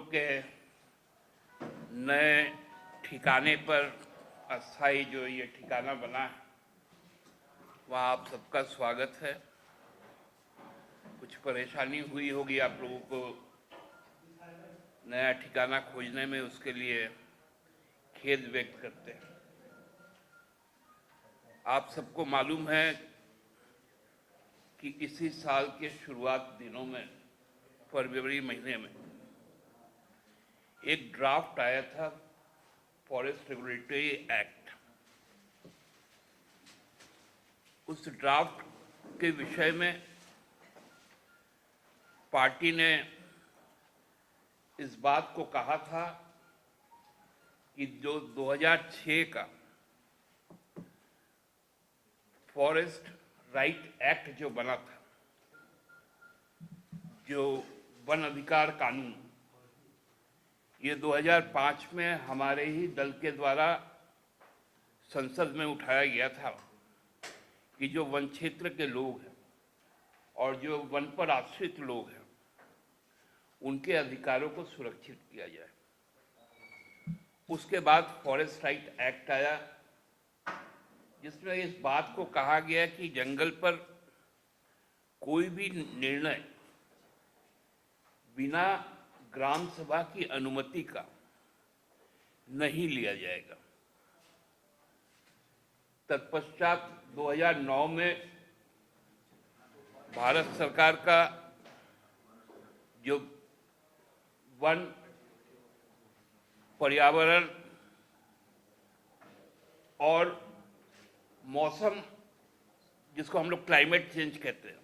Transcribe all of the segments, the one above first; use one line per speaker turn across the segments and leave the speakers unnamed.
लोग के नए ठिकाने पर अस्थाई जो ये ठिकाना बना है वहाँ आप सबका स्वागत है। कुछ परेशानी हुई होगी आप लोगों को नया ठिकाना खोजने में, उसके लिए खेद व्यक्त करते हैं। आप सबको मालूम है कि इसी साल के शुरुआत दिनों में फरवरी महीने में एक ड्राफ्ट आया था फॉरेस्ट रेगुलेटरी एक्ट। उस ड्राफ्ट के विषय में पार्टी ने इस बात को कहा था कि जो 2006 का फॉरेस्ट राइट एक्ट जो बना था, जो वन अधिकार कानून, ये 2005 में हमारे ही दल के द्वारा संसद में उठाया गया था कि जो वन क्षेत्र के लोग हैं और जो वन पर आश्रित लोग हैं उनके अधिकारों को सुरक्षित किया जाए। उसके बाद फॉरेस्ट राइट एक्ट आया, जिसमें इस बात को कहा गया कि जंगल पर कोई भी निर्णय बिना ग्राम सभा की अनुमति का नहीं लिया जाएगा। तत्पश्चात 2009 में भारत सरकार का जो वन, पर्यावरण और मौसम, जिसको हम लोग क्लाइमेट चेंज कहते हैं,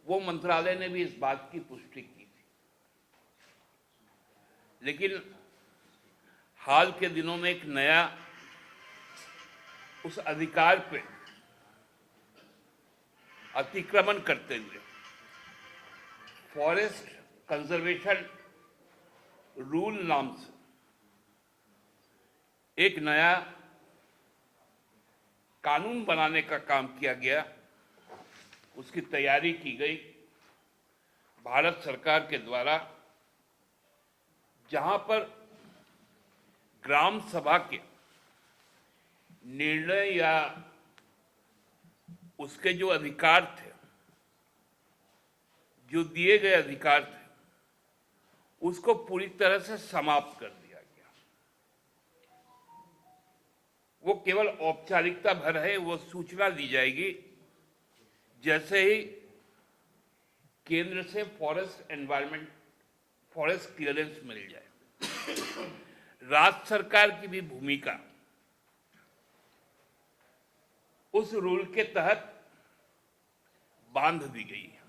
वो मंत्रालय ने भी इस बात की पुष्टि की थी। लेकिन हाल के दिनों में एक नया उस अधिकार पे अतिक्रमण करते हुए फॉरेस्ट कंजर्वेशन रूल नाम से एक नया कानून बनाने का काम किया गया। उसकी तैयारी की गई भारत सरकार के द्वारा, जहां पर ग्राम सभा के निर्णय या उसके जो अधिकार थे, जो दिए गए अधिकार थे, उसको पूरी तरह से समाप्त कर दिया गया। वो केवल औपचारिकता भर है। वो सूचना दी जाएगी जैसे ही केंद्र से फॉरेस्ट क्लियरेंस मिल जाए। राज्य सरकार की भी भूमिका उस रूल के तहत बांध दी गई है।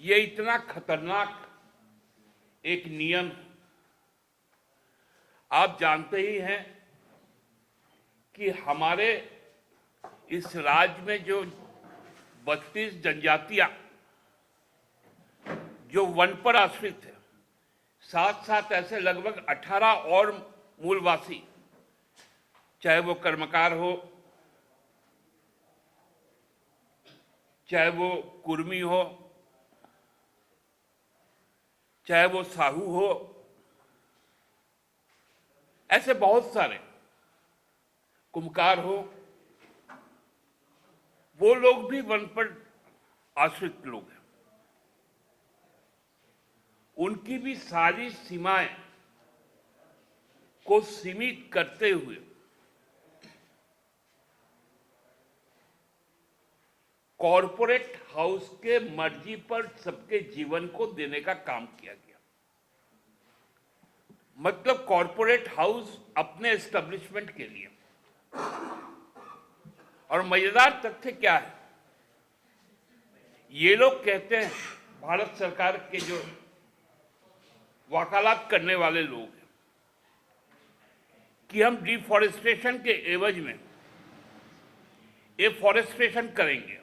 ये इतना खतरनाक एक नियम है। आप जानते ही हैं कि हमारे इस राज्य में जो 32 जनजातियां जो वन पर आश्रित है, साथ साथ ऐसे लगभग 18 और मूलवासी, चाहे वो कर्मकार हो, चाहे वो कुर्मी हो, चाहे वो साहू हो, ऐसे बहुत सारे कुम्हकार हो, वो लोग भी वन पर आश्रित लोग हैं। उनकी भी सारी सीमाएं को सीमित करते हुए कॉरपोरेट हाउस के मर्जी पर सबके जीवन को देने का काम किया गया। मतलब कॉरपोरेट हाउस अपने एस्टेब्लिशमेंट के लिए। और मजेदार तथ्य क्या है, ये लोग कहते हैं, भारत सरकार के जो वकालत करने वाले लोग हैं, कि हम डिफॉरेस्टेशन के एवज में एफॉरेस्टेशन करेंगे।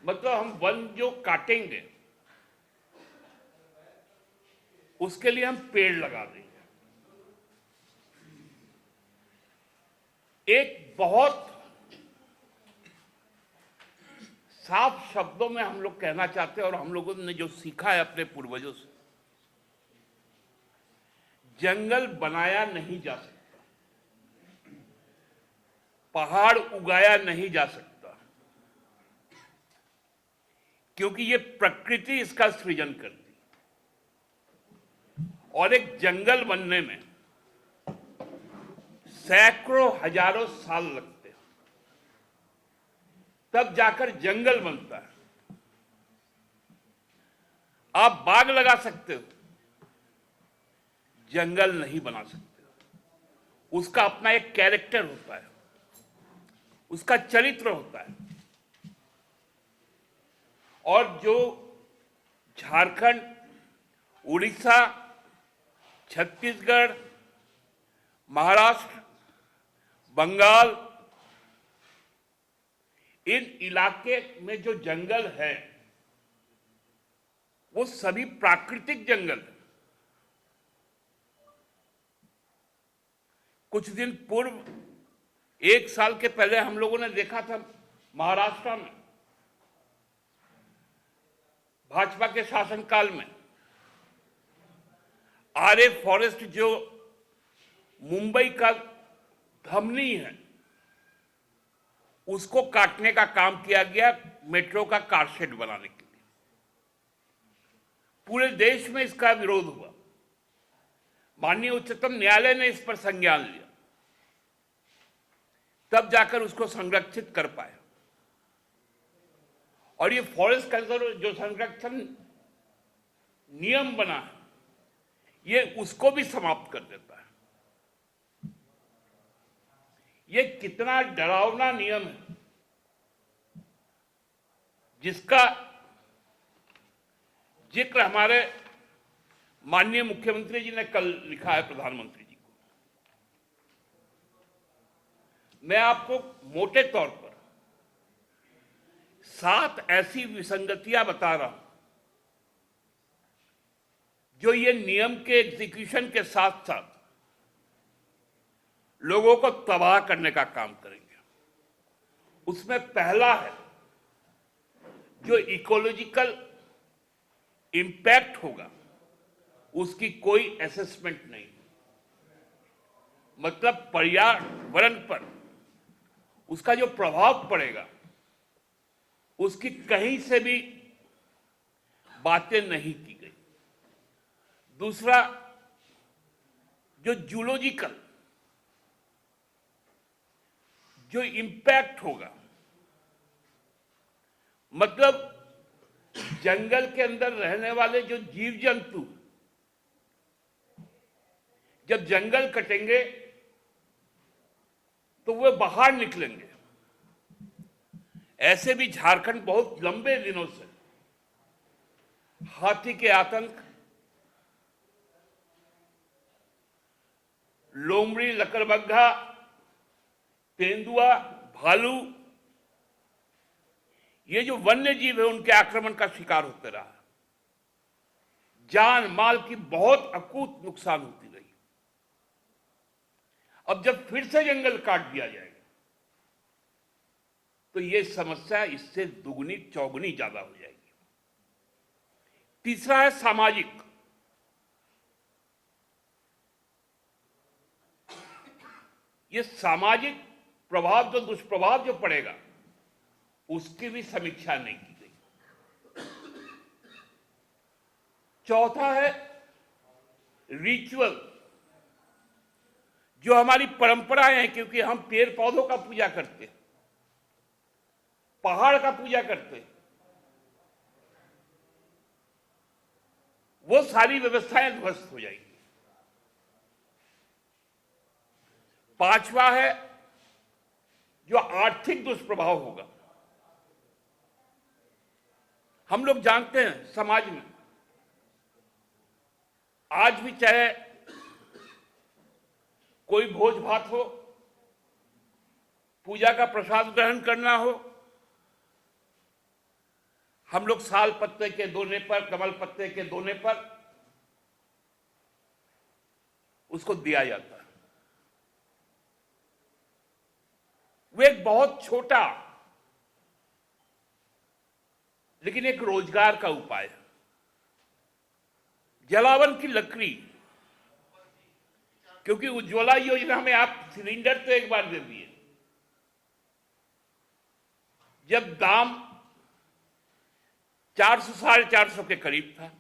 मतलब हम वन जो काटेंगे उसके लिए हम पेड़ लगा देंगे। एक बहुत साफ शब्दों में हम लोग कहना चाहते हैं और हम लोगों ने जो सीखा है अपने पूर्वजों से, जंगल बनाया नहीं जा सकता, पहाड़ उगाया नहीं जा सकता, क्योंकि ये प्रकृति इसका सृजन करती है। और एक जंगल बनने में सैकड़ों हजारों साल लगते हैं, तब जाकर जंगल बनता है। आप बाग लगा सकते हो, जंगल नहीं बना सकते। उसका अपना एक कैरेक्टर होता है, उसका चरित्र होता है। और जो झारखंड, उड़ीसा, छत्तीसगढ़, महाराष्ट्र, बंगाल, इन इलाके में जो जंगल है वो सभी प्राकृतिक जंगल है। कुछ दिन पूर्व, एक साल के पहले हम लोगों ने देखा था महाराष्ट्र में भाजपा के शासनकाल में आरे फॉरेस्ट, जो मुंबई का धमनी है, उसको काटने का काम किया गया मेट्रो का कारशेड बनाने के लिए। पूरे देश में इसका विरोध हुआ। माननीय उच्चतम न्यायालय ने इस पर संज्ञान लिया, तब जाकर उसको संरक्षित कर पाया। और ये फॉरेस्ट कंजर्व जो संरक्षण नियम बना है, ये उसको भी समाप्त कर देता है। ये कितना डरावना नियम है, जिसका जिक्र हमारे माननीय मुख्यमंत्री जी ने कल लिखा है प्रधानमंत्री जी को। मैं आपको मोटे तौर पर 7 ऐसी विसंगतियां बता रहा हूं जो ये नियम के एग्जीक्यूशन के साथ साथ लोगों को तबाह करने का काम करेंगे। उसमें पहला है, जो इकोलॉजिकल इंपैक्ट होगा उसकी कोई असेसमेंट नहीं, मतलब पर्यावरण पर उसका जो प्रभाव पड़ेगा उसकी कहीं से भी बातें नहीं की गई। दूसरा, जो जूलॉजिकल जो इंपैक्ट होगा, मतलब जंगल के अंदर रहने वाले जो जीव जंतु जब जंगल कटेंगे तो वे बाहर निकलेंगे। ऐसे भी झारखंड बहुत लंबे दिनों से हाथी के आतंक, लोमड़ी, लकड़बग्घा, तेंदुआ, भालू, ये जो वन्य जीव है उनके आक्रमण का शिकार होते रहा। जान माल की बहुत अकूत नुकसान होती रही। अब जब फिर से जंगल काट दिया जाएगा तो ये समस्या इससे दुगनी चौगुनी ज्यादा हो जाएगी। तीसरा है सामाजिक। ये सामाजिक प्रभाव, जो दुष्प्रभाव जो पड़ेगा, उसकी भी समीक्षा नहीं की गई। चौथा है रिचुअल, जो हमारी परंपराएं हैं, क्योंकि हम पेड़ पौधों का पूजा करते हैं, पहाड़ का पूजा करते हैं, वो सारी व्यवस्थाएं ध्वस्त हो जाएंगी। पांचवा है जो आर्थिक दुष्प्रभाव होगा। हम लोग जानते हैं समाज में आज भी, चाहे कोई भोज भात हो, पूजा का प्रसाद ग्रहण करना हो, हम लोग साल पत्ते के दोने पर, कमल पत्ते के दोने पर उसको दिया जाता है। वो एक बहुत छोटा लेकिन एक रोजगार का उपाय है। जलावन की लकड़ी, क्योंकि उज्ज्वला योजना में आप सिलेंडर तो एक बार दे दिए, जब दाम 400 450 के करीब था,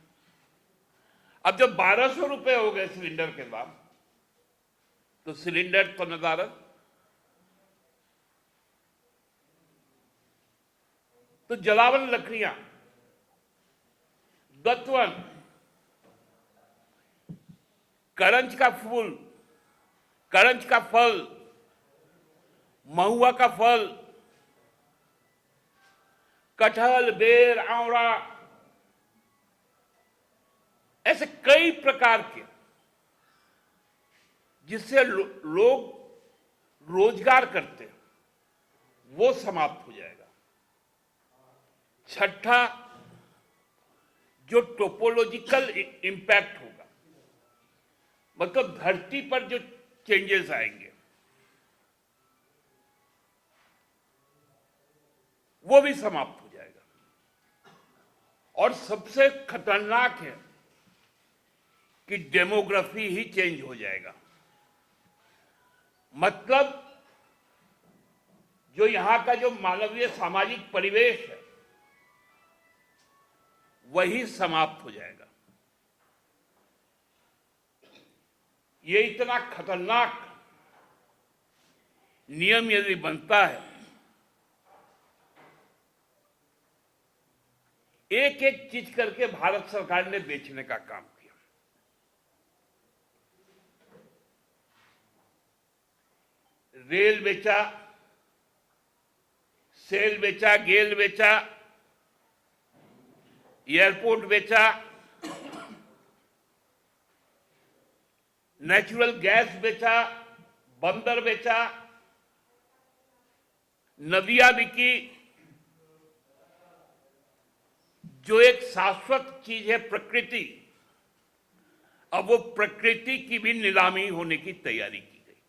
अब जब 1200 रुपए हो गए सिलेंडर के दाम, तो सिलेंडर तो नदारद। तो जलावन लकड़ियां, दत्वन, करंज का फूल, करंज का फल, महुआ का फल, कटहल, बेर, आवड़ा, ऐसे कई प्रकार के जिससे लोग रोजगार करते हैं, वो समाप्त हो जाएगा। छठा, जो टोपोलॉजिकल इंपैक्ट होगा, मतलब धरती पर जो चेंजेस आएंगे, वो भी समाप्त हो जाएगा। और सबसे खतरनाक है कि डेमोग्राफी ही चेंज हो जाएगा। मतलब जो यहां का जो मानवीय सामाजिक परिवेश है, वही समाप्त हो जाएगा। ये इतना खतरनाक नियम यदि बनता है, एक एक चीज करके भारत सरकार ने बेचने का काम किया। रेल बेचा, सेल बेचा, गेल बेचा, एयरपोर्ट बेचा, नेचुरल गैस बेचा, बंदर बेचा, नदियां बिकी। जो एक शाश्वत चीज है प्रकृति, अब वो प्रकृति की भी नीलामी होने की तैयारी की गई।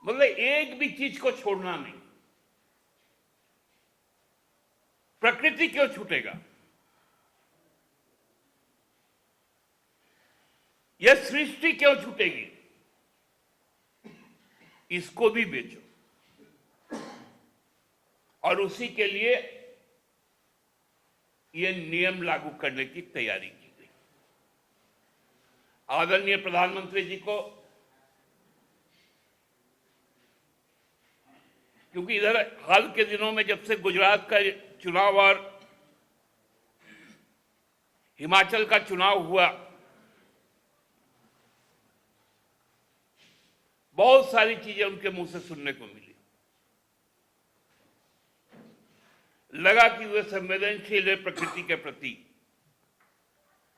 मतलब एक भी चीज को छोड़ना नहीं। प्रकृति क्यों छूटेगा? यह सृष्टि क्यों छूटेगी? इसको भी बेचो। और उसी के लिए यह नियम लागू करने की तैयारी की गई। आदरणीय प्रधानमंत्री जी को, क्योंकि इधर हाल के दिनों में जब से गुजरात का चुनाव और हिमाचल का चुनाव हुआ, बहुत सारी चीजें उनके मुंह से सुनने को मिली। लगा कि वे संवेदनशील है प्रकृति के प्रति,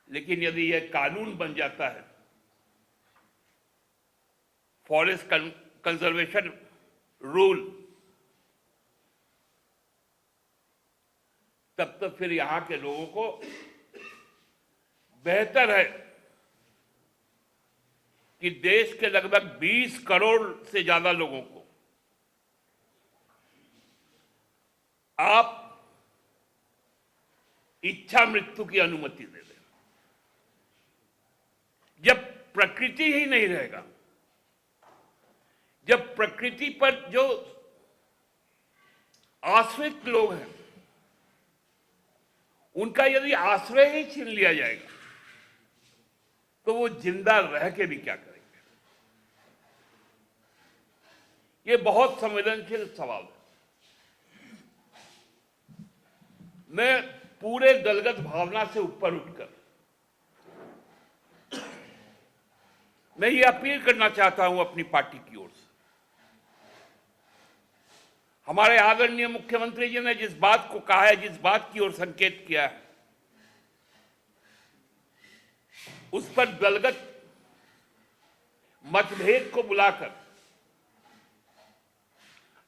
लेकिन यदि यह कानून बन जाता है, फॉरेस्ट कंजर्वेशन रूल, तब तो फिर यहां के लोगों को बेहतर है कि देश के लगभग 20 करोड़ से ज्यादा लोगों को आप इच्छा मृत्यु की अनुमति दे दें। जब प्रकृति ही नहीं रहेगा, जब प्रकृति पर जो आश्रित लोग हैं, उनका यदि आश्रय ही छीन लिया जाएगा, तो वो जिंदा रह के भी क्या करेंगे? ये बहुत संवेदनशील सवाल है। मैं पूरे दलगत भावना से ऊपर उठकर मैं ये अपील करना चाहता हूं अपनी पार्टी की ओर से। हमारे आदरणीय मुख्यमंत्री जी ने जिस बात को कहा है, जिस बात की ओर संकेत किया है, उस पर दलगत मतभेद को बुलाकर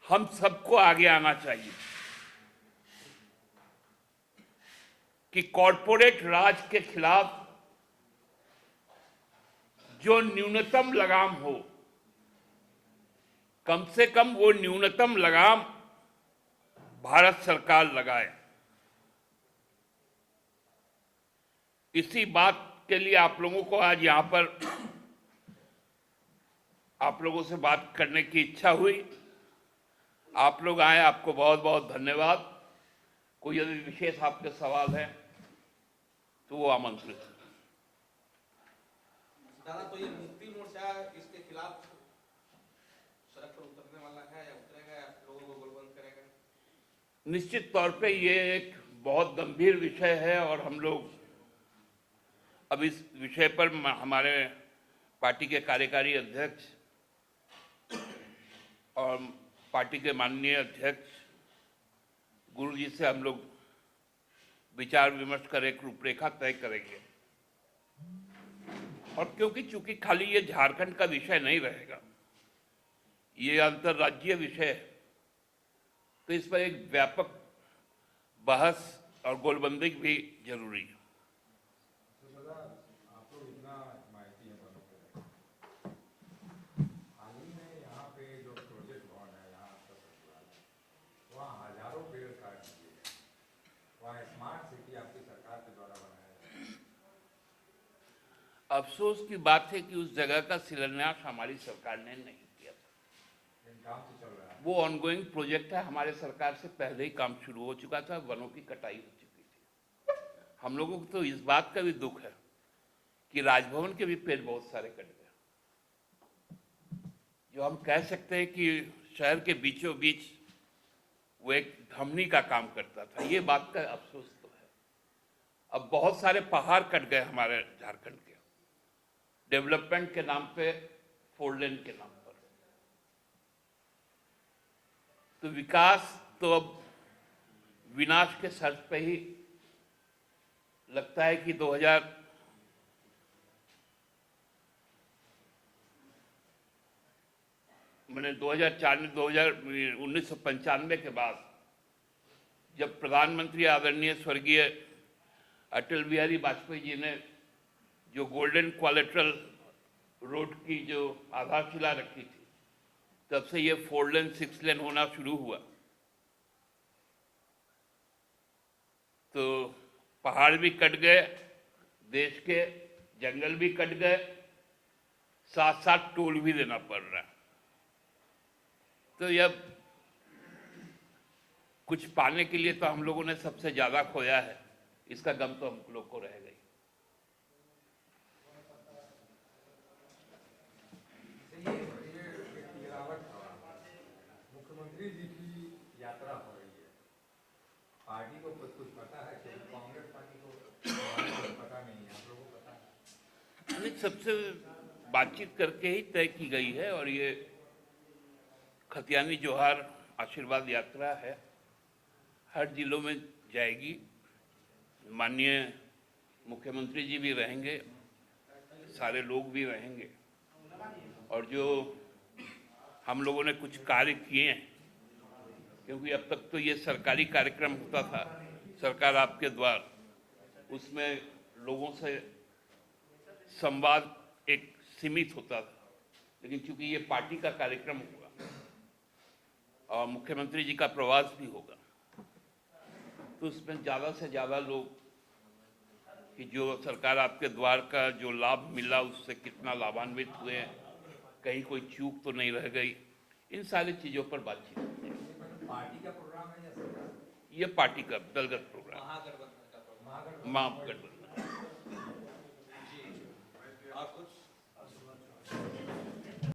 हम सबको आगे आना चाहिए कि कॉरपोरेट राज के खिलाफ जो न्यूनतम लगाम हो, कम से कम वो न्यूनतम लगाम भारत सरकार लगाए। इसी बात के लिए आप लोगों को आज यहां पर आप लोगों से बात करने की इच्छा हुई। आप लोग आए, आपको बहुत बहुत धन्यवाद। कोई यदि विशेष आपके सवाल है तो वो आमंत्रित है।
दादा, तो ये मुक्ति मोर्चा इसके खिलाफ सड़क पर उतरने वाला है या उतरेगा या लोगों को गोलबंद करेगा?
निश्चित तौर पे ये एक बहुत गंभीर विषय है और हम लोग अब इस विषय पर हमारे पार्टी के कार्यकारी अध्यक्ष और पार्टी के माननीय अध्यक्ष गुरु जी से हम लोग विचार विमर्श कर एक रूपरेखा तय करेंगे। और क्योंकि चूंकि खाली ये झारखंड का विषय नहीं रहेगा, ये अंतर्राज्यीय विषय है, तो इस पर एक व्यापक बहस और गोलबंदी भी जरूरी है। अफसोस की बात है कि उस जगह का शिलान्यास हमारी सरकार ने नहीं किया था। वो ऑनगोइंग प्रोजेक्ट है, हमारे सरकार से पहले ही काम शुरू हो चुका था, वनों की कटाई हो चुकी थी। हम लोगों को तो इस बात का भी दुख है कि राजभवन के भी पेड़ बहुत सारे कट गए। जो हम कह सकते हैं कि शहर के बीचों बीच वो एक धमनी का काम करता था, ये बात का अफसोस तो है। अब बहुत सारे पहाड़ कट गए हमारे झारखंड के, डेवलपमेंट के नाम पे, 4 लेन के नाम पर। तो विकास तो अब विनाश के सर्च पे ही लगता है कि 1995 के बाद जब प्रधानमंत्री आदरणीय स्वर्गीय अटल बिहारी वाजपेयी जी ने जो गोल्डन क्वालिटरल रोड की जो आधारशिला रखी थी, तब से ये 4 लेन 6 लेन होना शुरू हुआ। तो पहाड़ भी कट गए, देश के जंगल भी कट गए, साथ साथ टोल भी देना पड़ रहा है। तो यह कुछ पाने के लिए तो हम लोगों ने सबसे ज्यादा खोया है, इसका गम तो हम लोग को रहेगा ही।
मुख्यमंत्री जी की यात्रा हो रही है, पार्टी को कुछ पता है कि कांग्रेस पार्टी को पता नहीं है, आप लोगों को पता है?
नहीं, सबसे बातचीत करके ही तय की गई है और ये खतियानी जोहार आशीर्वाद यात्रा है, हर जिलों में जाएगी। माननीय मुख्यमंत्री जी भी रहेंगे, सारे लोग भी रहेंगे। और जो हम लोगों ने कुछ कार्य किए हैं, क्योंकि अब तक तो ये सरकारी कार्यक्रम होता था, सरकार आपके द्वार, उसमें लोगों से संवाद एक सीमित होता था। लेकिन चूंकि ये पार्टी का कार्यक्रम होगा और मुख्यमंत्री जी का प्रवास भी होगा, तो उसमें ज़्यादा से ज़्यादा लोग कि जो सरकार आपके द्वार का जो लाभ मिला उससे कितना लाभान्वित हुए हैं, कहीं कोई चूक तो नहीं रह गई, इन सारी चीज़ों पर बातचीत होती है।
पार्टी का प्रोग्राम है या सरकार?
ये पार्टी का दलगत प्रोग्राम,
महागठबंधन का प्रोग्राम।
महागठबंधन।